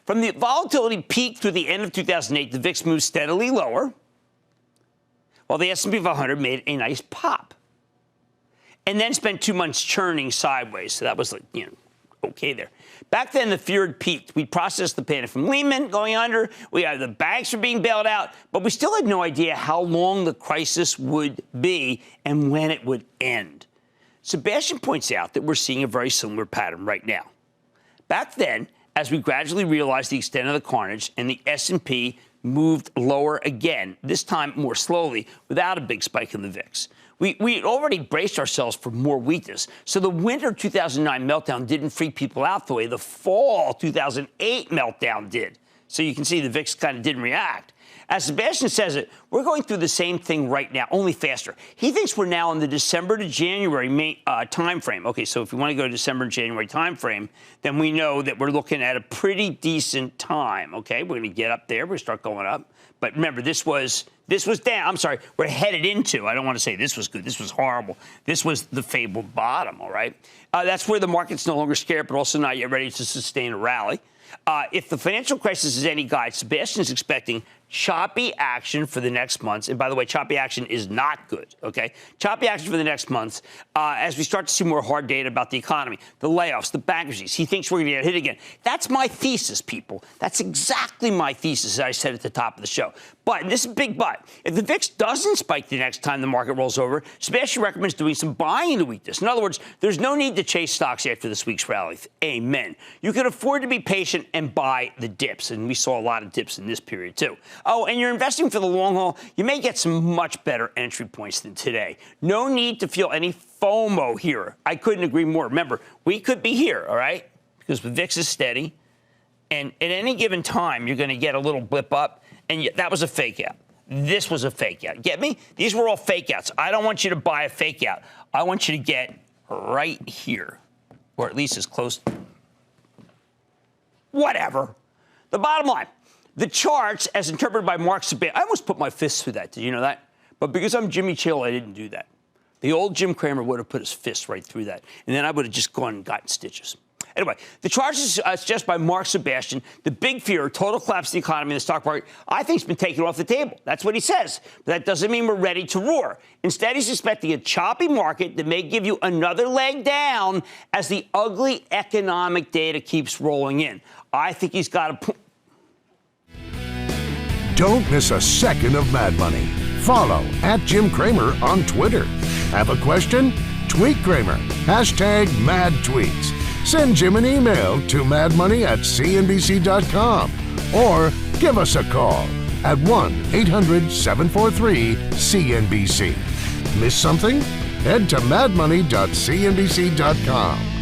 From the volatility peak through the end of 2008, the VIX moved steadily lower, while the S&P 500 made a nice pop. And then spent 2 months churning sideways. So that was, okay there. Back then, the fear had peaked. We processed the panic from Lehman going under. The banks were being bailed out. But we still had no idea how long the crisis would be and when it would end. Sebastian points out that we're seeing a very similar pattern right now. Back then, as we gradually realized the extent of the carnage and the S&P moved lower again, this time more slowly, without a big spike in the VIX. We had already braced ourselves for more weakness, so the winter 2009 meltdown didn't freak people out the way the fall 2008 meltdown did. So you can see the VIX kind of didn't react. As Sebastian says it, we're going through the same thing right now, only faster. He thinks we're now in the December to January time frame. Okay, so if we want to go to December and January time frame, then we know that we're looking at a pretty decent time. Okay, we're going to get up there. We're going to start going up. But remember, this was down. I'm sorry, we're headed into. I don't want to say this was good. This was horrible. This was the fabled bottom, all right? That's where the market's no longer scared, but also not yet ready to sustain a rally. If the financial crisis is any guide, Sebastian is expecting choppy action for the next months. And by the way, choppy action is not good, okay? Choppy action for the next months as we start to see more hard data about the economy, the layoffs, the bankruptcies. He thinks we're going to get hit again. That's my thesis, people. That's exactly my thesis, as I said at the top of the show. But, and this is a big but, if the VIX doesn't spike the next time the market rolls over, Sebastian recommends doing some buying in the weakness. In other words, there's no need to chase stocks after this week's rally. Amen. You can afford to be patient and buy the dips. And we saw a lot of dips in this period, too. Oh, and you're investing for the long haul, you may get some much better entry points than today. No need to feel any FOMO here. I couldn't agree more. Remember, we could be here, all right? Because the VIX is steady. And at any given time, you're going to get a little blip up. And that was a fake out. This was a fake out. Get me? These were all fake outs. I don't want you to buy a fake out. I want you to get right here, or at least as close. Whatever. The bottom line, the charts as interpreted by Mark Sebastian. I almost put my fist through that. Did you know that? But because I'm Jimmy Chill, I didn't do that. The old Jim Cramer would have put his fist right through that. And then I would have just gone and gotten stitches. Anyway, the charts suggest by Mark Sebastian, the big fear, total collapse of the economy and the stock market, I think has been taken off the table. That's what he says. But that doesn't mean we're ready to roar. Instead, he's expecting a choppy market that may give you another leg down as the ugly economic data keeps rolling in. I think he's got a point. Don't miss a second of Mad Money. Follow @Jim Cramer on Twitter. Have a question? Tweet Cramer. #MadTweets. Send Jim an email to madmoney@cnbc.com or give us a call at 1-800-743-CNBC. Miss something? Head to madmoney.cnbc.com.